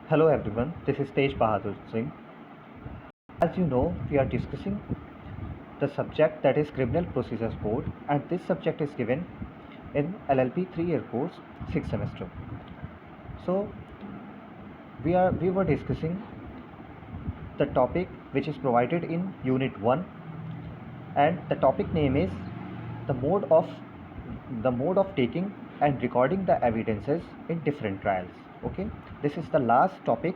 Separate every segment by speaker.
Speaker 1: Hello everyone, this is Tej Bahadur Singh. As you know, we are discussing the subject that is Criminal Procedures Code, and this subject is given in LLB 3-year course, 6th semester. So we were discussing the topic which is provided in Unit 1, and the topic name is the mode of taking and recording the evidences in different trials. Okay, this is the last topic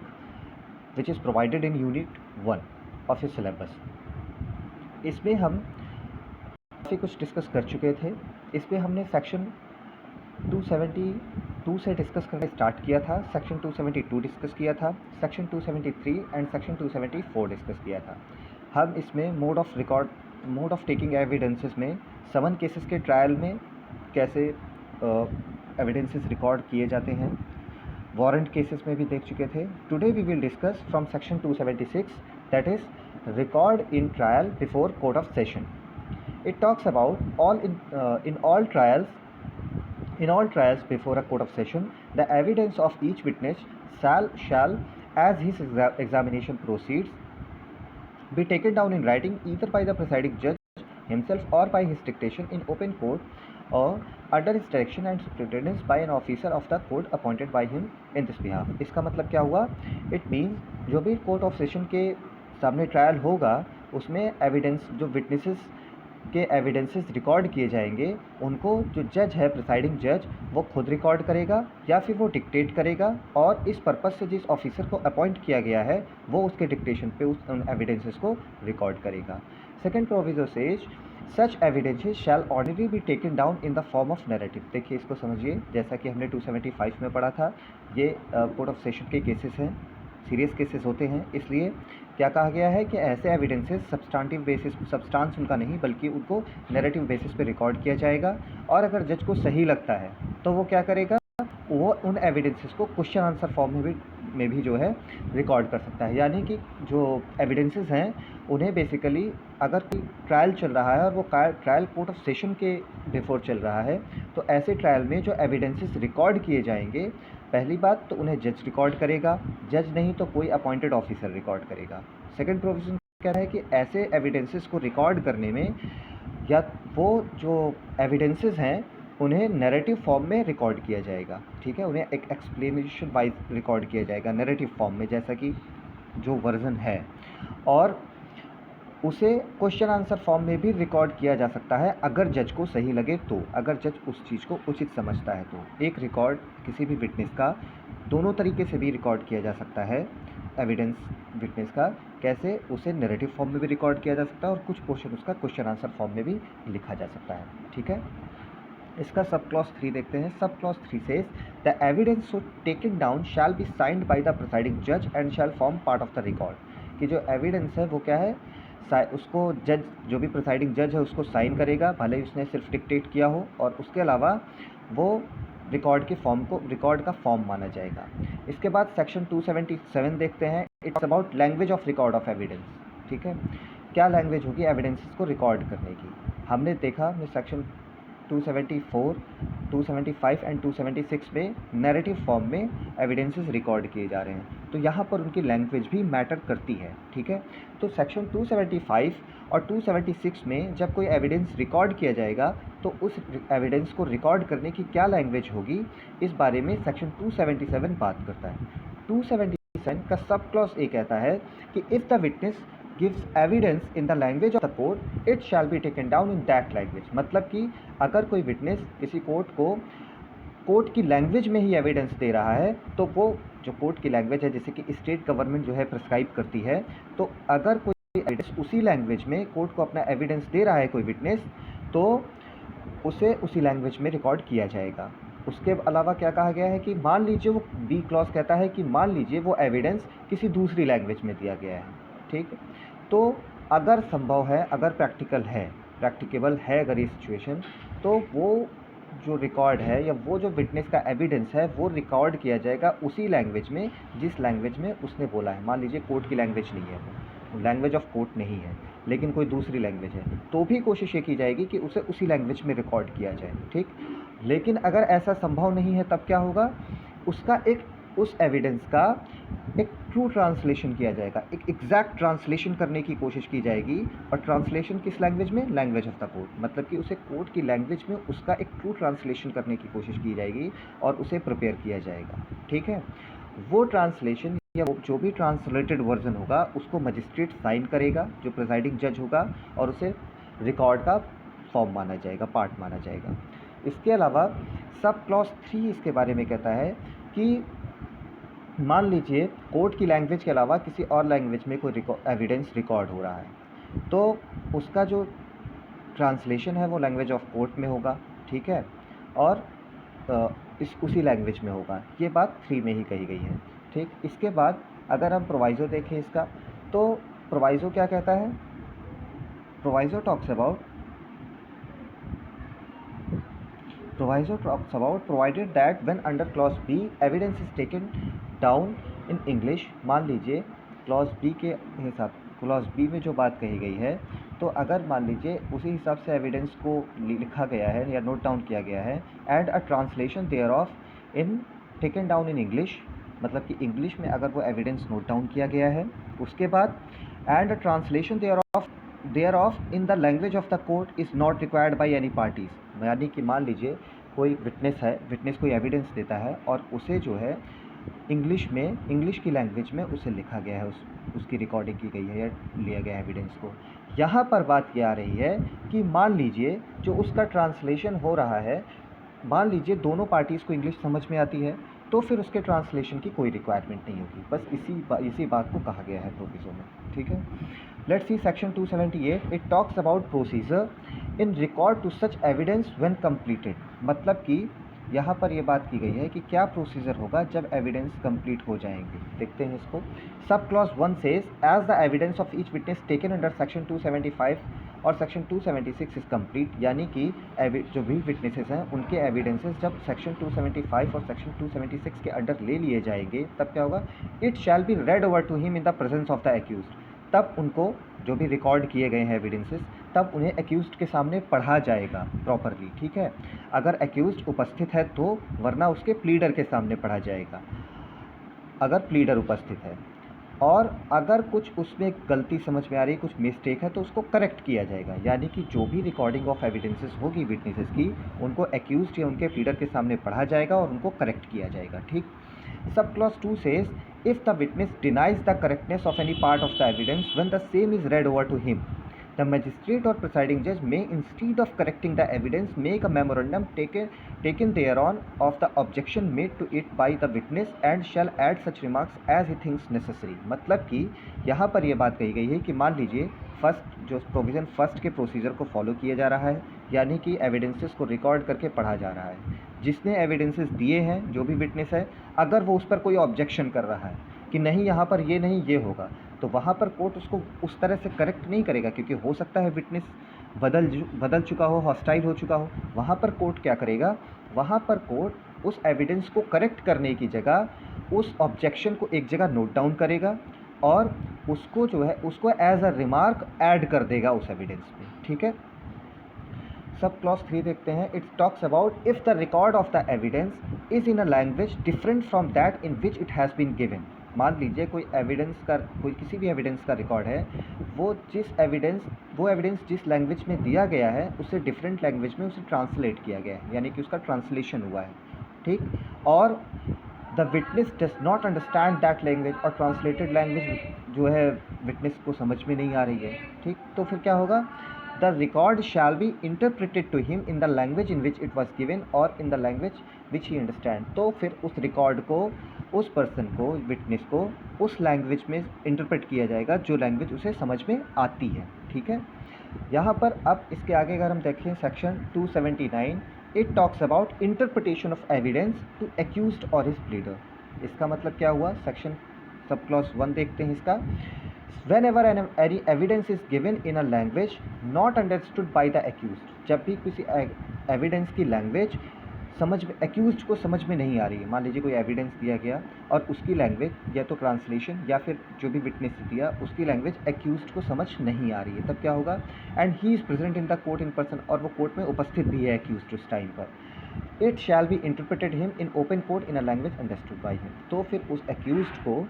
Speaker 1: which is provided in Unit 1 of your syllabus. इसमें हम काफ़ी कुछ discuss कर चुके थे. इसमें हमने section 272 से डिस्कस करना स्टार्ट किया था, सेक्शन 272 डिस्कस किया था, सेक्शन 273 एंड सेक्शन 274 डिस्कस किया था. हम इसमें मोड ऑफ टेकिंग एविडेंसेस में 7 केसेस के ट्रायल में कैसे एविडेंसेस रिकॉर्ड किए जाते हैं, वारंट केसेस में भी देख चुके थे. Today we will discuss from section 276, that is record in trial before court of session. It talks about in all trials before a court of session, the evidence of each witness shall as his examination proceeds be taken down in writing either by the presiding judge himself or by his dictation in open court or under his direction and superintendence by an officer of the court appointed by him in this behalf. इसका मतलब क्या हुआ? It means जो भी court of session के सामने trial होगा उसमें एविडेंस जो विटनेसेस के एविडेंसेस रिकॉर्ड किए जाएंगे, उनको जो जज है प्रिसाइडिंग जज वो खुद रिकॉर्ड करेगा या फिर वो डिक्टेट करेगा, और इस पर्पस से जिस ऑफिसर को अपॉइंट किया गया है वो उसके डिक्टेशन पे उन एविडेंसेस को रिकॉर्ड करेगा. Second proviso says such evidences shall ordinary be taken down in the form of narrative. देखिए इसको समझिए, जैसा कि हमने 275 में पढ़ा था, ये कोर्ट ऑफ सेशन के केसेस हैं, सीरियस केसेस होते हैं. इसलिए क्या कहा गया है कि ऐसे एविडेंसेस सब्सटेंस उनका नहीं बल्कि उनको नैरेटिव बेसिस पे रिकॉर्ड किया जाएगा, और अगर जज को सही लगता है तो वो क्या करेगा, वो उन एविडेंसेस को क्वेश्चन आंसर फॉर्म में भी जो है रिकॉर्ड कर सकता है. यानी कि जो एविडेंसेस हैं उन्हें बेसिकली अगर कोई ट्रायल चल रहा है और वो ट्रायल कोर्ट ऑफ सेशन के बिफोर चल रहा है, तो ऐसे ट्रायल में जो एविडेंसेस रिकॉर्ड किए जाएंगे, पहली बात तो उन्हें जज रिकॉर्ड करेगा, जज नहीं तो कोई अपॉइंटेड ऑफिसर रिकॉर्ड करेगा. सेकंड प्रोविजन कह रहा है कि ऐसे एविडेंसेस को रिकॉर्ड करने में या वो जो एविडेंसेस हैं उन्हें नैरेटिव फॉर्म में रिकॉर्ड किया जाएगा. ठीक है, उन्हें एक एक्सप्लेनेशन वाइज रिकॉर्ड किया जाएगा नैरेटिव फॉर्म में, जैसा कि जो वर्जन है, और उसे क्वेश्चन आंसर फॉर्म में भी रिकॉर्ड किया जा सकता है अगर जज को सही लगे तो, अगर जज उस चीज़ को उचित समझता है तो. एक रिकॉर्ड किसी भी विटनेस का दोनों तरीके से भी रिकॉर्ड किया जा सकता है. एविडेंस विटनेस का कैसे, उसे नैरेटिव फॉर्म में भी रिकॉर्ड किया जा सकता है और कुछ पोर्शन उसका क्वेश्चन आंसर फॉर्म में भी लिखा जा सकता है. ठीक है, इसका सब क्लॉज 3 देखते हैं. Sub clause 3 says the evidence so taken down shall be signed by the presiding जज and shall form part of the record. कि जो एविडेंस है वो क्या है, उसको जज, जो भी प्रिसाइडिंग जज है उसको साइन करेगा, भले ही उसने सिर्फ डिक्टेट किया हो, और उसके अलावा वो रिकॉर्ड का फॉर्म माना जाएगा. इसके बाद सेक्शन 277 देखते हैं. It's about language of record of evidence. ठीक है, क्या लैंग्वेज होगी एविडेंसेस को रिकॉर्ड करने की. हमने देखा सेक्शन 274, 275 एंड 276 में नैरेटिव फॉर्म में एविडेंसेस रिकॉर्ड किए जा रहे हैं, तो यहाँ पर उनकी लैंग्वेज भी मैटर करती है. ठीक है, तो सेक्शन 275 और 276 में जब कोई एविडेंस रिकॉर्ड किया जाएगा तो उस एविडेंस को रिकॉर्ड करने की क्या लैंग्वेज होगी, इस बारे में सेक्शन 277 बात करता है. 277 का सब क्लॉज ए कहता है कि if the witness gives evidence in the language of the court, it shall be taken down in that language. मतलब कि अगर कोई विटनेस किसी कोर्ट की लैंग्वेज में ही एविडेंस दे रहा है, तो वो जो कोर्ट की लैंग्वेज है, जैसे कि स्टेट गवर्नमेंट जो है प्रिस्क्राइब करती है, तो अगर कोई एविडेंस उसी लैंग्वेज में कोर्ट को अपना एविडेंस दे रहा है कोई विटनेस, तो उसे उसी लैंग्वेज में रिकॉर्ड किया जाएगा. उसके अलावा क्या कहा गया है कि मान लीजिए वो बी क्लॉज कहता है कि मान लीजिए वो एविडेंस किसी दूसरी लैंग्वेज में दिया गया है. ठीक, तो अगर संभव है, अगर प्रैक्टिकेबल है अगर ये सिचुएशन, तो वो जो रिकॉर्ड है या वो जो विटनेस का एविडेंस है वो रिकॉर्ड किया जाएगा उसी लैंग्वेज में जिस लैंग्वेज में उसने बोला है. मान लीजिए कोर्ट की लैंग्वेज नहीं है, वो लैंग्वेज ऑफ कोर्ट नहीं है, लेकिन कोई दूसरी लैंग्वेज है, तो भी कोशिश ये की जाएगी कि उसे उसी लैंग्वेज में रिकॉर्ड किया जाए. ठीक, लेकिन अगर ऐसा संभव नहीं है तब क्या होगा, उसका एक उस एविडेंस का एक ट्रू ट्रांसलेशन किया जाएगा, एक एग्जैक्ट ट्रांसलेशन करने की कोशिश की जाएगी। और ट्रांसलेशन किस लैंग्वेज में? लैंग्वेज ऑफ द कोर्ट, मतलब कि उसे कोर्ट की लैंग्वेज में उसका एक ट्रू ट्रांसलेशन करने की कोशिश की जाएगी और उसे प्रिपेयर किया जाएगा। ठीक है, वो ट्रांसलेशन या वो जो भी ट्रांसलेटेड वर्जन होगा उसको मजिस्ट्रेट साइन करेगा, जो प्रिजाइडिंग जज होगा, और उसे रिकॉर्ड का फॉर्म माना जाएगा, पार्ट माना जाएगा। इसके अलावा सब क्लॉज 3 इसके बारे में कहता है कि मान लीजिए कोर्ट की लैंग्वेज के अलावा किसी और लैंग्वेज में कोई एविडेंस रिकॉर्ड हो रहा है, तो उसका जो ट्रांसलेशन है वो लैंग्वेज ऑफ कोर्ट में होगा। ठीक है, और इस उसी लैंग्वेज में होगा। ये बात 3 में ही कही गई है। ठीक, इसके बाद अगर हम प्रोवाइज़ो देखें इसका, तो प्रोवाइज़ो क्या कहता है? Proviso talks about provided that when under clause B evidence is taken down in English। मान लीजिए क्लॉज बी के हिसाब, क्लॉज बी में जो बात कही गई है, तो अगर मान लीजिए उसी हिसाब से एविडेंस को लिखा गया है या नोट डाउन किया गया है, and a translation thereof in taken down in English, मतलब कि इंग्लिश में अगर वो एविडेंस नोट डाउन किया गया है, उसके बाद and a translation thereof in the language of the court is not required by any parties. यानी कि मान लीजिए कोई विटनेस है, विटनेस कोई एविडेंस देता है और उसे जो है इंग्लिश में, इंग्लिश की लैंग्वेज में उसे लिखा गया है, उसकी रिकॉर्डिंग की गई है या लिया गया है एविडेंस को। यहाँ पर बात ये आ रही है कि मान लीजिए जो उसका ट्रांसलेशन हो रहा है, मान लीजिए दोनों पार्टीज़ को इंग्लिश समझ में आती है, तो फिर उसके ट्रांसलेशन की कोई रिक्वायरमेंट नहीं होगी। बस इसी बात को कहा गया है प्रोविज़ो में। ठीक है, let's see section 278। It talks about procedure in record to such evidence when completed. मतलब कि यहाँ पर ये बात की गई है कि क्या प्रोसीजर होगा जब एविडेंस कंप्लीट हो जाएंगे। देखते हैं इसको। Sub clause 1 says as the evidence of each witness taken under section 275 और सेक्शन 276 इज कंप्लीट। यानी कि जो भी विटनेसेस हैं उनके एविडेंसेस जब सेक्शन 275 और सेक्शन 276 के अंडर ले लिए जाएंगे, तब क्या होगा? It shall be read over to him in the presence of the accused. तब उनको जो भी रिकॉर्ड किए गए हैं एविडेंसेस, तब उन्हें एक्यूज्ड के सामने पढ़ा जाएगा प्रॉपरली। ठीक है, अगर एक्यूज्ड उपस्थित है तो, वरना उसके प्लीडर के सामने पढ़ा जाएगा अगर प्लीडर उपस्थित है। और अगर कुछ उसमें गलती समझ में आ रही, कुछ मिस्टेक है, तो उसको करेक्ट किया जाएगा। यानी कि जो भी रिकॉर्डिंग ऑफ एविडेंसेस होगी विटनेसेस की, उनको एक्यूज्ड या उनके प्लीडर के सामने पढ़ा जाएगा और उनको करेक्ट किया जाएगा। ठीक, सब clause 2 says if the witness denies the correctness of any part of the evidence when the same is read over to him, the magistrate or presiding judge may, instead of correcting the evidence, make a memorandum taken thereon of the objection made to it by the witness and shall add such remarks as he thinks necessary। मतलब कि यहाँ पर यह बात कही गई है कि मान लीजिए जो प्रोविज़न फर्स्ट के प्रोसीजर को फॉलो किया जा रहा है, यानी कि एविडेंसेस को रिकॉर्ड करके पढ़ा जा रहा है। जिसने एविडेंसेस दिए हैं, जो भी विटनेस है, अगर वो उस पर कोई ऑब्जेक्शन कर रहा है कि नहीं यहाँ पर ये नहीं ये होगा, तो वहाँ पर कोर्ट उसको उस तरह से करेक्ट नहीं करेगा, क्योंकि हो सकता है विटनेस बदल चुका हो, हॉस्टाइल हो चुका हो। वहाँ पर कोर्ट क्या करेगा? वहाँ पर कोर्ट उस एविडेंस को करेक्ट करने की जगह उस ऑब्जेक्शन को एक जगह नोट डाउन करेगा और उसको जो है उसको एज अ रिमार्क ऐड कर देगा उस एविडेंस में। ठीक है, सब क्लॉज 3 देखते हैं। It talks about if the record of the evidence is in a language different from that in which it has been given. मान लीजिए कोई किसी भी एविडेंस का रिकॉर्ड है, वो एविडेंस जिस लैंग्वेज में दिया गया है उससे डिफरेंट लैंग्वेज में उसे ट्रांसलेट किया गया है, यानी कि उसका ट्रांसलेशन हुआ है। ठीक, और the witness does not understand that language, और ट्रांसलेटेड लैंग्वेज जो है विटनेस को समझ में नहीं आ रही है। ठीक, तो फिर क्या होगा? The record shall be interpreted to him in the language in which it was given और in the language which he understand. तो फिर उस रिकॉर्ड को, उस पर्सन को, विटनेस को उस लैंग्वेज में इंटरप्रेट किया जाएगा जो लैंग्वेज उसे समझ में आती है। ठीक है, यहाँ पर अब इसके आगे अगर हम देखें section 279, it talks about interpretation of evidence to accused और हिज प्लीडर। इसका मतलब क्या हुआ? सेक्शन सब क्लॉज 1 देखते हैं इसका। Whenever any evidence is given in a language not understood by the accused, जब भी किसी एविडेंस की लैंग्वेज एक्यूज्ड को समझ में नहीं आ रही है, मान लीजिए कोई एविडेंस दिया गया और उसकी लैंग्वेज या तो ट्रांसलेशन या फिर जो भी विटनेस दिया उसकी लैंग्वेज एक्यूज्ड को समझ नहीं आ रही है, तब क्या होगा? And he is present in the court in person, और वो कोर्ट में उपस्थित भी है एक्यूज्ड उस टाइम पर। It shall be interpreted him in open court in a language understood by him. तो फिर उस एक्यूज्ड को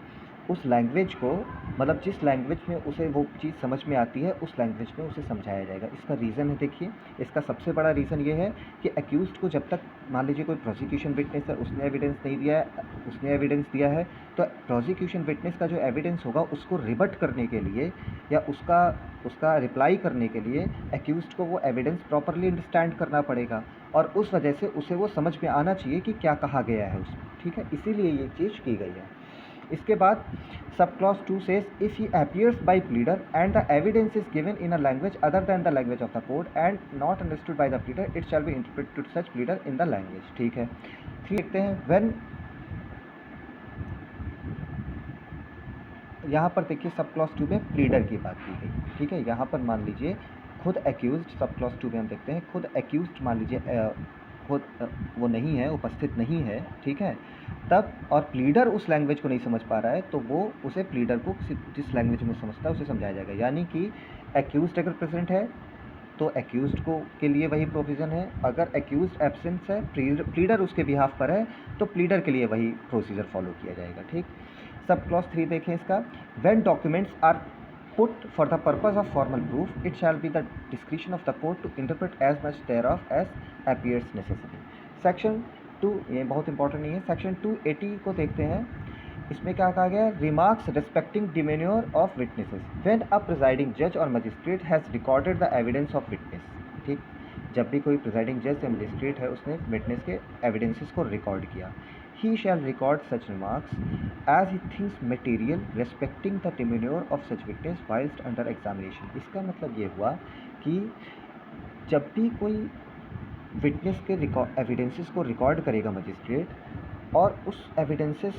Speaker 1: उस लैंग्वेज को, मतलब जिस लैंग्वेज में उसे वो चीज़ समझ में आती है, उस लैंग्वेज में उसे समझाया जाएगा। इसका रीज़न है, देखिए इसका सबसे बड़ा रीज़न ये है कि एक्यूज्ड को जब तक, मान लीजिए कोई प्रोसिक्यूशन विटनेस है, उसने एविडेंस नहीं दिया है, उसने एविडेंस दिया है, तो प्रोसिक्यूशन विटनेस का जो एविडेंस होगा उसको रिबट करने के लिए या उसका रिप्लाई करने के लिए एक्यूज्ड को वो एविडेंस प्रॉपरली अंडरस्टैंड करना पड़ेगा, और उस वजह से उसे वो समझ में आना चाहिए कि क्या कहा गया है उसमें, ठीक है, इसीलिए ये चीज़ की गई है। इसके बाद sub clause 2 says if he appears by pleader and the evidence is given in a language other than the language of the court and not understood by the pleader, it shall be interpreted to such pleader in the language, ठीक है। 3 देखते हैं, when, यहाँ पर देखिए सब clause 2 में pleader की बात की गई, ठीक है। यहाँ पर मान लीजिए खुद एक्यूज्ड, सब क्लॉज 2 में हम देखते हैं खुद एक्यूज्ड मान लीजिए खुद वो नहीं है, उपस्थित नहीं है, ठीक है, तब और प्लीडर उस लैंग्वेज को नहीं समझ पा रहा है, तो वो उसे प्लीडर को जिस लैंग्वेज में समझता है उसे समझाया जाएगा। यानी कि एक्यूज्ड अगर प्रेजेंट है तो एक्यूज्ड को के लिए वही प्रोविज़न है, अगर एक्यूज्ड एब्सेंस है, प्लीडर उसके बिहाफ पर है, तो प्लीडर के लिए वही प्रोसीजर फॉलो किया जाएगा, ठीक। सब क्लॉज 3 देखें इसका, when documents are put for the purpose of formal proof, it shall be the discretion of the court to interpret as much thereof as appears necessary। Section 2, ये बहुत इंपॉर्टेंट नहीं है, सेक्शन 280 को देखते हैं। इसमें क्या कहा गया है, remarks respecting demeanour of witnesses when a presiding जज और magistrate has recorded the evidence of witness, ठीक। जब भी कोई प्रिजाइडिंग जज या मजिस्ट्रेट है उसने विटनेस के एविडेंसेस को रिकॉर्ड किया, he shall record such remarks as he thinks material respecting the demeanor of such witness whilst under examination। इसका मतलब ये हुआ कि जब भी कोई विटनेस के एविडेंसेस को रिकॉर्ड करेगा मजिस्ट्रेट, और उस एविडेंसेस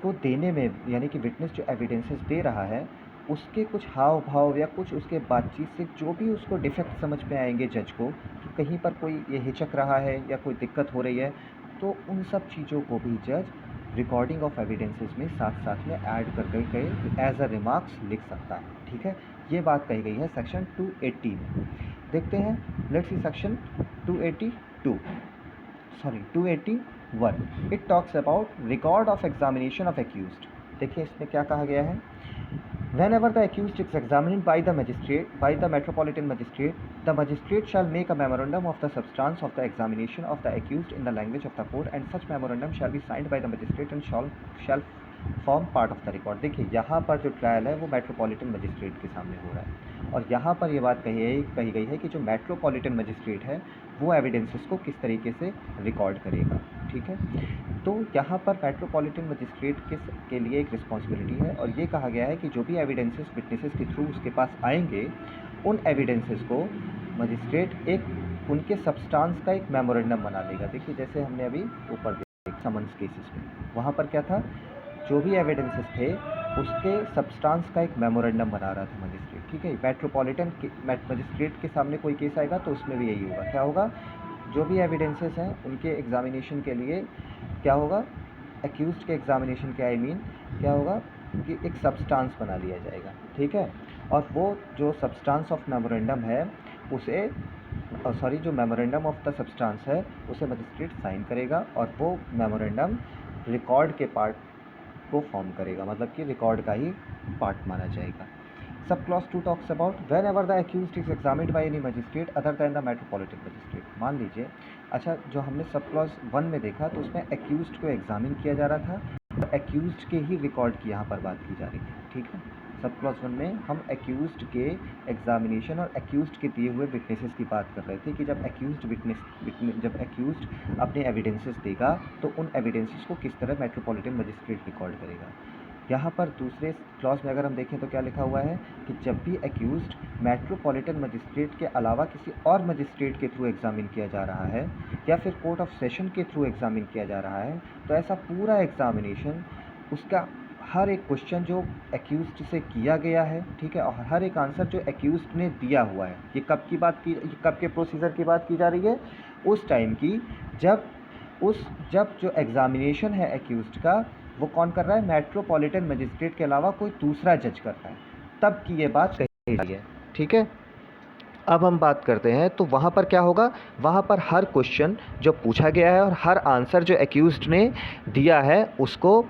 Speaker 1: को देने में, यानी कि विटनेस जो एविडेंसेस दे रहा है उसके कुछ हाव भाव या कुछ उसके बातचीत से जो भी उसको डिफेक्ट समझ में आएंगे जज को, कि कहीं पर कोई ये हिचक रहा है या कोई दिक्कत हो रही है, तो उन सब चीज़ों को भी जज रिकॉर्डिंग ऑफ एविडेंसेस में साथ साथ में ऐड कर करके एज अ रिमार्क्स लिख सकता है, ठीक है। ये बात कही गई है सेक्शन 280 में। देखते हैं, let's see section 281। It talks about record of examination of accused. देखिए इसमें क्या कहा गया है, whenever the accused is examined by the magistrate, by the metropolitan magistrate, the magistrate shall make a memorandum of the substance of the examination of the accused in the language of the court, and such memorandum shall be signed by the magistrate and shall form part of the record. देखिए यहाँ पर जो trial है वो metropolitan magistrate के सामने हो रहा है, और यहाँ पर ये बात कही गई है कि जो मेट्रोपॉलिटन मजिस्ट्रेट है वो एविडेंसेस को किस तरीके से रिकॉर्ड करेगा, ठीक है। तो यहाँ पर मेट्रोपॉलिटन मजिस्ट्रेट के लिए एक रिस्पॉन्सिबिलिटी है, और ये कहा गया है कि जो भी एविडेंसेस विटनेसेस के थ्रू उसके पास आएंगे, उन एविडेंसेस को मजिस्ट्रेट एक उनके सब्सटेंस का एक मेमोरेंडम बना देगा। देखिए जैसे हमने अभी ऊपर देखा समन्स केसेस में, वहाँ पर क्या था, जो भी एविडेंसेस थे उसके सब्सटेंस का एक मेमोरेंडम बना रहा था मजिस्ट्रेट, ठीक है। मेट्रोपॉलिटन मजिस्ट्रेट के सामने कोई केस आएगा तो उसमें भी यही होगा, क्या होगा, जो भी एविडेंसेस हैं उनके एग्जामिनेशन के लिए क्या होगा, एक्यूज्ड के एग्जामिनेशन के क्या होगा कि एक सब्सटेंस बना लिया जाएगा, ठीक है। और वो जो सब्सटेंस ऑफ मेमोरेंडम है उसे जो मेमोरेंडम ऑफ द सब्सटेंस है उसे मजिस्ट्रेट साइन करेगा, और वो मेमोरेंडम रिकॉर्ड के पार्ट को फॉर्म करेगा, मतलब कि रिकॉर्ड का ही पार्ट माना जाएगा। सब clause 2 talks about when ever the accused is examined by any magistrate other than the metropolitan magistrate. मान लीजिए, अच्छा जो हमने सब क्लॉज 1 में देखा तो उसमें एक्यूज्ड को एग्जामिन किया जा रहा था, और एक्यूज्ड के ही रिकॉर्ड की यहाँ पर बात की जा रही थी, ठीक है। सब क्लॉज 1 में हम एक्यूज्ड के एग्जामिनेशन और एक्यूज्ड के दिए हुए विटनेसेस की बात कर रहे थे कि जब एक्यूज्ड अपने एविडेंसेस देगा तो उन एविडेंसेस को किस तरह मेट्रोपॉलिटन मजिस्ट्रेट रिकॉर्ड करेगा। यहाँ पर दूसरे क्लॉज में अगर हम देखें तो क्या लिखा हुआ है कि जब भी एक्यूज्ड मेट्रोपॉलिटन मजिस्ट्रेट के अलावा किसी और मजिस्ट्रेट के थ्रू एग्जामिन किया जा रहा है या फिर कोर्ट ऑफ सेशन के थ्रू एग्जामिन किया जा रहा है, तो ऐसा पूरा एग्जामिनेशन, उसका हर एक क्वेश्चन जो एक्यूज्ड से किया गया है, ठीक है, और हर एक आंसर जो एक्यूज्ड ने दिया हुआ है, ये कब के प्रोसीजर की बात की जा रही है, उस टाइम की जब जो एग्जामिनेशन है एक्यूज्ड का वो कौन कर रहा है, मेट्रोपॉलिटन मजिस्ट्रेट के अलावा कोई दूसरा जज कर रहा है, तब की ये बात कही गई है, ठीक है। अब हम बात करते हैं तो वहाँ पर क्या होगा, वहाँ पर हर क्वेश्चन जो पूछा गया है और हर आंसर जो एक्यूज्ड ने दिया है उसको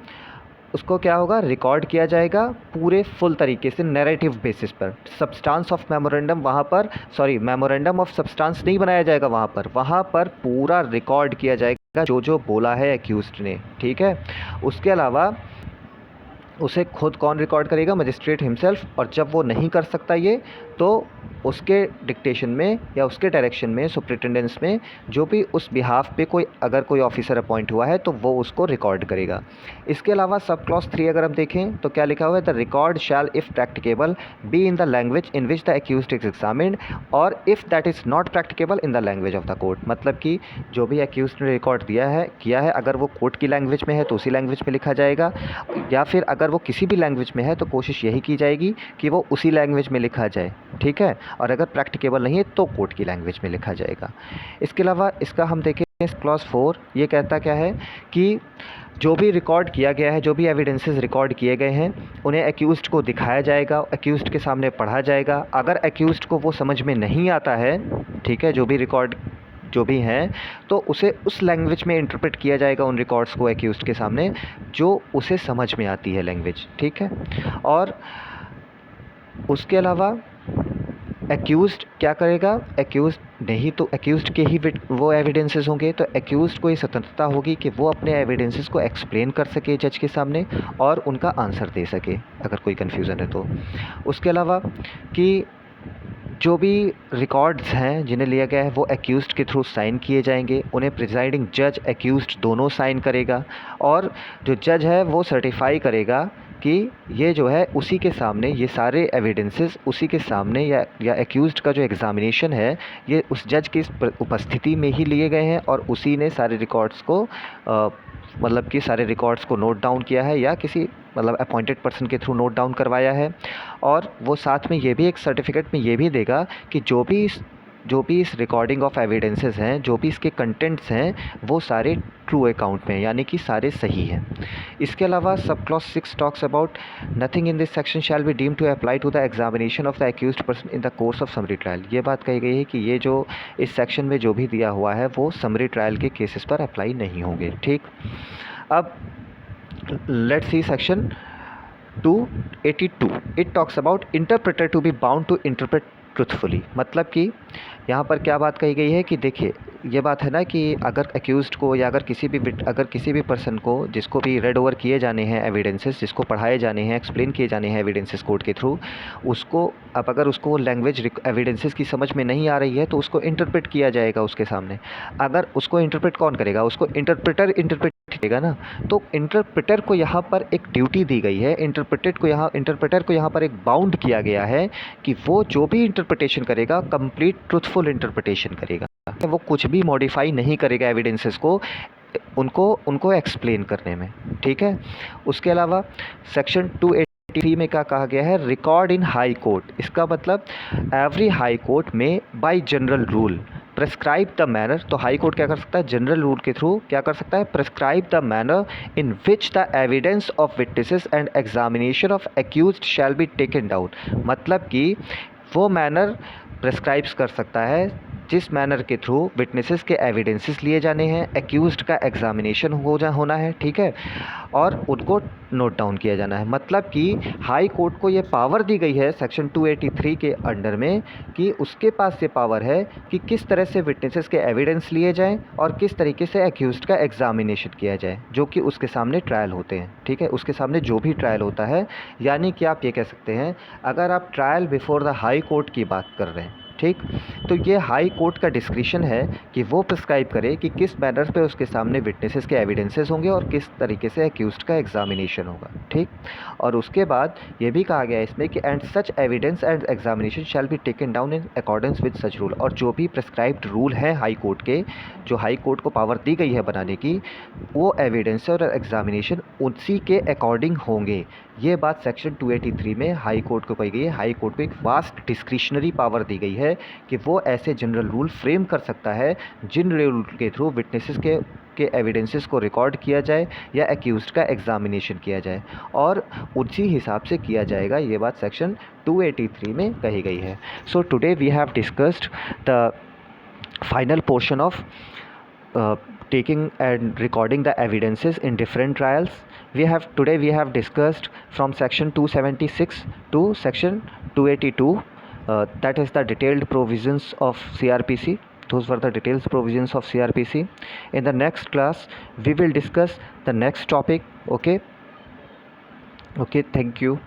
Speaker 1: उसको क्या होगा, रिकॉर्ड किया जाएगा पूरे फुल तरीके से नैरेटिव बेसिस पर। सब्सटेंस ऑफ मेमोरेंडम वहाँ पर, सॉरी मेमोरेंडम ऑफ सब्सटेंस नहीं बनाया जाएगा वहाँ पर पूरा रिकॉर्ड किया जाएगा जो जो बोला है एक्यूज्ड ने, ठीक है। उसके अलावा उसे खुद कौन रिकॉर्ड करेगा, मजिस्ट्रेट हिमसेल्फ। और जब वो नहीं कर सकता ये, तो उसके डिक्टेशन में या उसके डायरेक्शन में, सुपरिटेंडेंस में जो भी उस बिहाफ पे कोई अगर कोई ऑफिसर अपॉइंट हुआ है तो वो उसको रिकॉर्ड करेगा। इसके अलावा सब क्लॉज 3 अगर हम देखें तो क्या लिखा हुआ है, the record shall if practicable be in the language in which the accused is examined और if that is not practicable in the language of the court. मतलब कि जो भी एक्यूज्ड ने रिकॉर्ड किया है अगर वो कोर्ट की लैंग्वेज में है तो उसी लैंग्वेज में लिखा जाएगा, या फिर अगर वो किसी भी लैंग्वेज में है तो कोशिश यही की जाएगी कि वो उसी लैंग्वेज में लिखा जाए, ठीक है। और अगर प्रैक्टिकेबल नहीं है तो कोर्ट की लैंग्वेज में लिखा जाएगा। इसके अलावा इसका हम देखें क्लॉज 4, ये कहता क्या है कि जो भी रिकॉर्ड किया गया है, जो भी एविडेंसेस रिकॉर्ड किए गए हैं उन्हें एक्यूज्ड को दिखाया जाएगा, एक्यूज्ड के सामने पढ़ा जाएगा। अगर एक्यूज्ड को वो समझ में नहीं आता है, ठीक है, जो भी रिकॉर्ड जो भी हैं, तो उसे उस लैंग्वेज में इंटरप्रेट किया जाएगा उन रिकॉर्ड्स को एक्यूज्ड के सामने जो उसे समझ में आती है लैंग्वेज, ठीक है। और उसके अलावा एक्यूज्ड क्या करेगा, एक्यूज्ड नहीं तो एक्यूज्ड के ही वो एविडेंसेस होंगे, तो एक्यूज्ड को ये स्वतंत्रता होगी कि वो अपने एविडेंसेस को एक्सप्लेन कर सके जज के सामने और उनका आंसर दे सके अगर कोई कन्फ्यूज़न है तो। उसके अलावा कि जो भी रिकॉर्ड्स हैं जिन्हें लिया गया है वो एक्यूज्ड के थ्रू साइन किए जाएंगे, उन्हें प्रिजाइडिंग जज एक्यूज्ड दोनों साइन करेगा और जो जज है वो सर्टिफाई करेगा कि ये जो है उसी के सामने ये सारे एविडेंसेस उसी के सामने या एक्यूज्ड का जो एग्ज़ामिनेशन है ये उस जज की उपस्थिति में ही लिए गए हैं और उसी ने सारे रिकॉर्ड्स को मतलब कि सारे रिकॉर्ड्स को नोट डाउन किया है या किसी मतलब अपॉइंटेड पर्सन के थ्रू नोट डाउन करवाया है। और वो साथ में ये भी एक सर्टिफिकेट में ये भी देगा कि जो भी इस रिकॉर्डिंग ऑफ एविडेंसेस हैं, जो भी इसके कंटेंट्स हैं वो सारे ट्रू अकाउंट में यानी कि सारे सही हैं। इसके अलावा सब clause 6 talks about nothing in this section shall be deemed to apply to the examination of the accused person in the course of summary trial. ये बात कही गई है कि ये जो इस सेक्शन में जो भी दिया हुआ है वो समरी ट्रायल के केसेस पर अप्लाई नहीं होंगे, ठीक। अब let's see section 282, it talks about interpreter to be bound to interpret truthfully. मतलब कि यहाँ पर क्या बात कही गई है कि देखिए ये बात है ना कि अगर एक्यूज्ड को या अगर किसी भी पर्सन को जिसको भी रेड ओवर किए जाने हैं एविडेंसेस, जिसको पढ़ाए जाने हैं, एक्सप्लेन किए जाने हैं एविडेंसेस कोर्ट के थ्रू, उसको अब अगर उसको लैंग्वेज एविडेंसेस की समझ में नहीं आ रही है तो उसको इंटरप्रेट किया जाएगा उसके सामने। अगर उसको इंटरप्रेट कौन करेगा, उसको इंटरप्रेट करेगा ना। तो इंटरप्रेटर को यहाँ पर एक ड्यूटी दी गई है, इंटरप्रेटर को यहाँ पर एक बाउंड किया गया है कि वो जो भी इंटरप्रिटेशन करेगा कंप्लीट ट्रुथफुल इंटरप्रिटेशन करेगा, वो कुछ भी मॉडिफाई नहीं करेगा एविडेंसेस को उनको एक्सप्लेन करने में, ठीक है। उसके अलावा सेक्शन 283 में क्या कहा गया है, रिकॉर्ड इन हाई कोर्ट। इसका मतलब एवरी हाई कोर्ट में bye general rule prescribe the manner. तो हाई कोर्ट क्या कर सकता है, जनरल रूल के थ्रू क्या कर सकता है, prescribe the manner in which the evidence of witnesses and examination of accused shall be taken down. मतलब कि वो मैनर प्रेस्क्राइब्स कर सकता है जिस मैनर के थ्रू विटनेसेस के एविडेंसेस लिए जाने हैं, एक्यूज्ड का एग्जामिनेशन होना है, ठीक है, और उनको नोट डाउन किया जाना है। मतलब कि हाई कोर्ट को ये पावर दी गई है सेक्शन 283 के अंडर में कि उसके पास ये पावर है कि किस तरह से विटनेसेस के एविडेंस लिए जाएं और किस तरीके से एक्यूज्ड का एग्जामिनेशन किया जाए जो कि उसके सामने ट्रायल होते हैं, ठीक है, उसके सामने जो भी ट्रायल होता है। यानी कि आप ये कह सकते हैं अगर आप trial before the high court की बात कर रहे हैं, ठीक, तो ये हाई कोर्ट का डिस्क्रिशन है कि वो प्रिस्क्राइब करे कि किस मैनर पे उसके सामने विटनेसेस के एविडेंसेस होंगे और किस तरीके से एक्यूज्ड का एग्जामिनेशन होगा, ठीक। और उसके बाद ये भी कहा गया है इसमें कि and such evidence and examination shall be taken down in accordance with such rule. और जो भी प्रिस्क्राइब्ड रूल हैं हाई कोर्ट के, जो हाई कोर्ट को पावर दी गई है बनाने की, वो एविडेंस और एग्जामिनेशन उसी के अकॉर्डिंग होंगे। ये बात सेक्शन 283 में हाई कोर्ट को कही गई है। हाई कोर्ट को एक वास्ट डिस्क्रिशनरी पावर दी गई है है कि वो ऐसे जनरल रूल फ्रेम कर सकता है जिन रूल के थ्रू विटनेसेस के एविडेंसेस को रिकॉर्ड किया जाए या एक्यूज्ड का एग्जामिनेशन किया जाए, और उसी हिसाब से किया जाएगा। ये बात सेक्शन 283 में कही गई है। So today we have discussed the final portion of taking and recording the evidences in different trials. Today we have discussed from section 276 to section 282, that is the detailed provisions of CRPC. Those were the detailed provisions of CRPC. In the next class we will discuss the next topic. Okay, thank you.